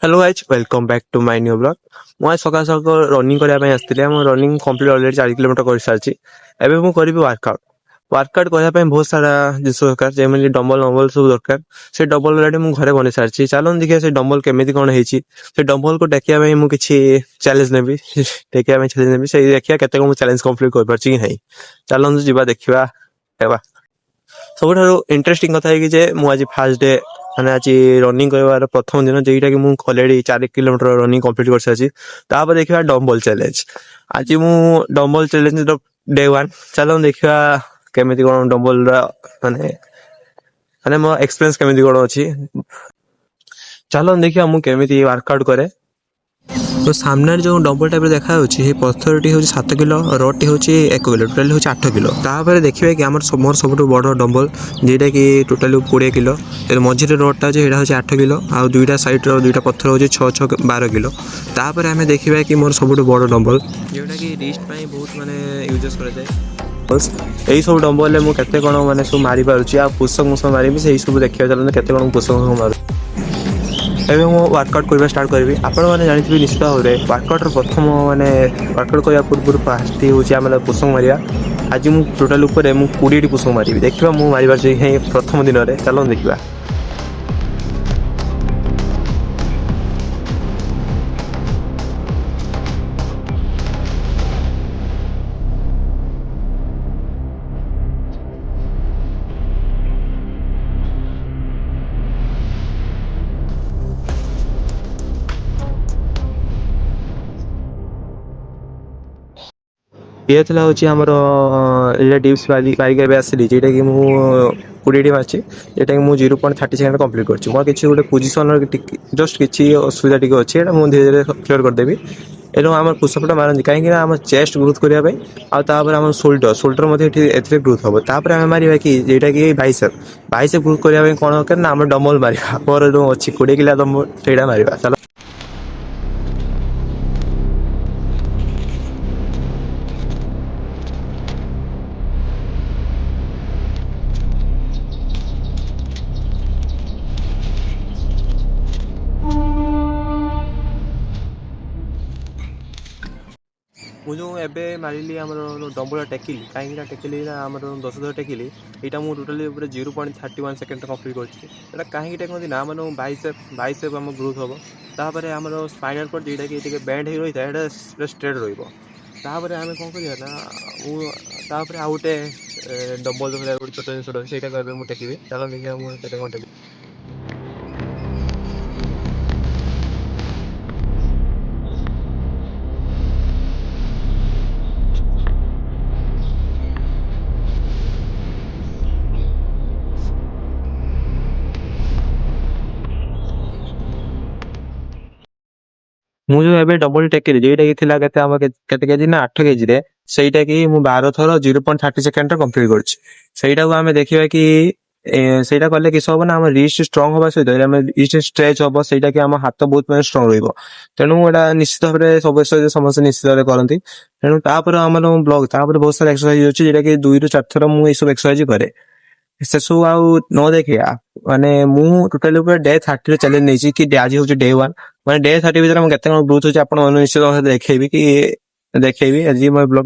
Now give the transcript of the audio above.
Hello guys welcome back to my new blog. ମୁଁ ଆଜି ସକାଳ ସକାଳ ରନିଂ କରିବା ପାଇଁ ଆସିଥିଲି। ମୁଁ ରନିଂ କମ୍ପ୍ଲିଟ୍ ଅଲରେଡ଼ି 4 କିଲୋମିଟର କରିସାରିଛି। ଏବେ ମୁଁ କରିବି ୱାର୍କଆଉଟ୍। ୱାର୍କଆଉଟ୍ କରିବା ପାଇଁ ବହୁତ ସାରା ଜିନିଷ ଦରକାର, ଯେମିତି ଡମ୍ବଲ ସବୁ ଦରକାର। ସେ ଡମ୍ବଲ ଅଲରେଡ଼ି ମୁଁ ଘରେ ବନେଇ ସାରିଛି। ଚାଲନ୍ତୁ ଦେଖିବା ସେ ଡମ୍ବଲ କେମିତି କ'ଣ ହେଇଛି। ସେ ଡମ୍ବଲକୁ ଟେକିବା ପାଇଁ ମୁଁ କିଛି ଚ୍ୟାଲେଞ୍ଜ ନେବି ଟେକିବା ପାଇଁ ଚ୍ୟାଲେଞ୍ଜ ନେବି। ସେଇ ଦେଖିବା କେତେ କ'ଣ ମୁଁ ଚ୍ୟାଲେଞ୍ଜ କମ୍ପ୍ଲିଟ୍ କରିପାରୁଛି କି ନାହିଁ। ଚାଲନ୍ତୁ ଯିବା ଦେଖିବା ହେବା। ସବୁଠାରୁ ଇଣ୍ଟରେଷ୍ଟିଂ କଥା ହେଇକି ଯେ ମୁଁ ଆଜି ଫାର୍ଷ୍ଟ ଡେ, ମାନେ ଆଜି ରନିଂ କରିବାର ପ୍ରଥମ ଦିନ, ଯେଇଟା କି ମୁଁ ଅଲରେଡ଼ି 4 କିଲୋମିଟର ରନିଂ କମ୍ପ୍ଲିଟ୍ କରିସାରିଛି। ତାପରେ ଦେଖିବା ଡମ୍ବଲ ଚ୍ୟାଲେଞ୍ଜ। ଆଜି ମୁଁ ଡମ୍ବଲ ଚ୍ୟାଲେଞ୍ଜର ଡେ 1। ଚାଲନ୍ତୁ ଦେଖିବା କେମିତି କ'ଣ ଡମ୍ବଲର ମାନେ ମାନେ ମୋ ଏକ୍ସପିରିଏନ୍ସ କେମିତି କ'ଣ ଅଛି। ଚାଲନ୍ତୁ ଦେଖିବା ମୁଁ କେମିତି ୱାର୍କଆଉଟ୍ କରେ। ତ ସାମ୍ନାରେ ଯେଉଁ ଡମ୍ବଲ ଟାଇପ୍ର ଦେଖାଯାଉଛି, ସେ ପଥରଟି ହେଉଛି 7 କିଲୋ, ରଡ଼୍ଟି ହେଉଛି 1 କିଲୋ, ଟୋଟାଲି ହେଉଛି 8 କିଲୋ। ତାପରେ ଦେଖିବା କି ମୋର ସବୁଠୁ ବଡ଼ ଡମ୍ବଲ, ଯେଉଁଟାକି ଟୋଟାଲି 20 କିଲୋ। ମଝିରେ ରଡ଼୍ଟା ଅଛି, ସେଇଟା ହେଉଛି 8 କିଲୋ, ଆଉ ଦୁଇଟା ସାଇଡ଼୍ର ଦୁଇଟା ପଥର ହେଉଛି 6 6 12 କିଲୋ। ତାପରେ ଆମେ ଦେଖିବା କି ମୋର ସବୁଠୁ ବଡ଼ ଡମ୍ବଲ, ଯେଉଁଟାକି ରିଷ୍ଟ ପାଇଁ ବହୁତ ମାନେ ୟୁଜେସ୍ କରାଯାଏ। ଏହିସବୁ ଡମ୍ବଲରେ ମୁଁ କେତେ କ'ଣ ମାନେ ସବୁ ମାରିପାରୁଛି, ଆଉ ପୁଷକ ମାରିବି, ସେଇ ସବୁ ଦେଖିବା। ଚାଲନ୍ତୁ କେତେ କ'ଣ ପୁଷକ ମାରୁଛି। ଏବେ ମୁଁ ୱାର୍କଆଉଟ୍ କରିବା ଷ୍ଟାର୍ଟ କରିବି। ଆପଣମାନେ ଜାଣିଥିବେ ନିଶ୍ଚିତ ଭାବରେ ୱାର୍କଆଉଟ୍ର ପ୍ରଥମ ମାନେ ୱାର୍କଆଉଟ୍ କରିବା ପୂର୍ବରୁ ଫାର୍ଷ୍ଟ ହେଉଛି ଆମର ପୁଷକ ମାରିବା। ଆଜି ମୁଁ ଟୋଟାଲ୍ ଉପରେ ମୁଁ 20ଟି ପୁଷକ ମାରିବି। ଦେଖିବା ମୁଁ ମାରିପାରୁଛି ହେଇ ପ୍ରଥମ ଦିନରେ। ଚାଲନ୍ତୁ ଦେଖିବା। ଇଏ ଥିଲା ହେଉଛି ଆମର ରିଲେଟିଭ୍ସ ବାରିକି ଏବେ ଆସିଲି, ଯେଉଁଟାକି ମୁଁ 20ଟି ମାରିଛି, ଯେଉଁଟାକି ମୁଁ 0.30 ସେକେଣ୍ଡ କମ୍ପ୍ଲିଟ୍ କରିଛି। ମୋର କିଛି ଗୋଟେ ପୋଜିସନ୍ର ଜଷ୍ଟ କିଛି ଅସୁବିଧା ଟିକେ ଅଛି, ଏଇଟା ମୁଁ ଧୀରେ ଧୀରେ କ୍ଲିୟର କରିଦେବି। ଏବଂ ଆମର ପୁଷଅପ୍ଟା ମାରନ୍ତି କାହିଁକିନା ଆମ ଚେଷ୍ଟ ଗ୍ରୋଥ୍ କରିବା ପାଇଁ, ଆଉ ତାପରେ ଆମର ସୋଲ୍ଡର ମଧ୍ୟ ଏଥିରେ ଗ୍ରୋଥ୍ ହେବ। ତାପରେ ଆମେ ମାରିବା କି ଯେଉଁଟାକି ବାଇସେପ୍ ଗ୍ରୋଥ୍ କରିବା ପାଇଁ କ'ଣ ଦରକାର ନା, ଆମେ ଡମ୍ବଲ ମାରିବା। ମୋର ଯେଉଁ ଅଛି 20 କିଲୋ ଡମ୍ବଲ, ସେଇଟା ମାରିବା। ଚାଲ ମୁଁ ଯେଉଁ ଏବେ ମାରିଲି ଆମର ଡମ୍ବଲଟା ଟେକିଲି, କାହିଁକିନା ଟେକିଲି ନା ଆମର 10 ଥର ଟେକିଲି। ଏଇଟା ମୁଁ ଟୋଟାଲି ଉପରେ 0.31 ସେକେଣ୍ଡ କମ୍ପ୍ଲିଟ୍ କରିଛି। ଏଇଟା କାହିଁକି ଟେକନ୍ତି ନା, ଆମର ବାଇସେପ୍ ଆମ ଗ୍ରୋଥ୍ ହେବ। ତାପରେ ଆମର ସ୍ପାଇନାଲ୍ କର୍ଡ, ଯେଉଁଟାକି ଟିକେ ବେଣ୍ଡ ହେଇ ରହିଥାଏ, ସେଇଟା ଷ୍ଟ୍ରେଟ୍ ରହିବ। ତାପରେ ଆମେ କ'ଣ କରିବା ନା, ତାପରେ ଆଉ ଗୋଟେ ଡମ୍ବଲ ଭଳିଆ ଗୋଟେ ଛୋଟ ଜିନିଷଟା, ସେଇଟାକୁ ଏବେ ମୁଁ ଟେକିବି। ଚାଲ ଦେଖିବା ମୁଁ ସେଇଟା କ'ଣ ଟେକିବି। ମୁଁ ଯେଉଁ ଏବେ ଡବଲ ଟେକିଲି, ଯେଉଁଟାକି ଥିଲା କେତେ କେଜି ନା 8 କେଜିରେ, ସେଇଟାକି ମୁଁ 12 ଥର 0.30 ସେକେଣ୍ଡରେ କମ୍ପ୍ଲିଟ୍ କରିଛି। ସେଇଟାକୁ ଆମେ ଦେଖିବା କି ସେଇଟା କଲେ କିଛି ହବ ନା, ଆମ ରିଷ୍ଟ ଷ୍ଟ୍ରଙ୍ଗ ହେବା ସହିତ ଆମ ରିଷ୍ଟ ଷ୍ଟ୍ରେଚ୍ ହବ, ସେଇଟାକି ଆମ ହାତ ବହୁତ ମାନେ ଷ୍ଟ୍ରଙ୍ଗ ରହିବ। ତେଣୁ ଏଇଟା ନିଶ୍ଚିତ ଭାବରେ ସମସ୍ତେ ନିଶ୍ଚିତ ଭାବରେ କରନ୍ତି। ତେଣୁ ତାପରେ ଆମର ତାପରେ ବହୁତ ସାରା ଏକ୍ସରସାଇଜ ଅଛି, ଯେଉଁଟାକି 2 ରୁ 4 ଥର ମୁଁ ଏଇସବୁ ଏକ୍ସରସାଇଜ କରେ। ସେସବୁ ଆଉ ନ ଦେଖିବା, ମାନେ ମୁଁ ଟୋଟାଲି ଉପରେ ଡେ 30ର ଚ୍ୟାଲେଞ୍ଜ ନେଇଛି କି ଆଜି ହେଉଛି ଡେ 1। ମାନେ ଡେ 30 ଭିତରେ ମୁଁ କେତେ କ'ଣ ଗ୍ରୋଥ୍ ହେଉଛି ଆପଣ ନିଶ୍ଚିତ ଭାବରେ ଦେଖେଇବି ଆଜି ମୋ ବ୍ଲଗ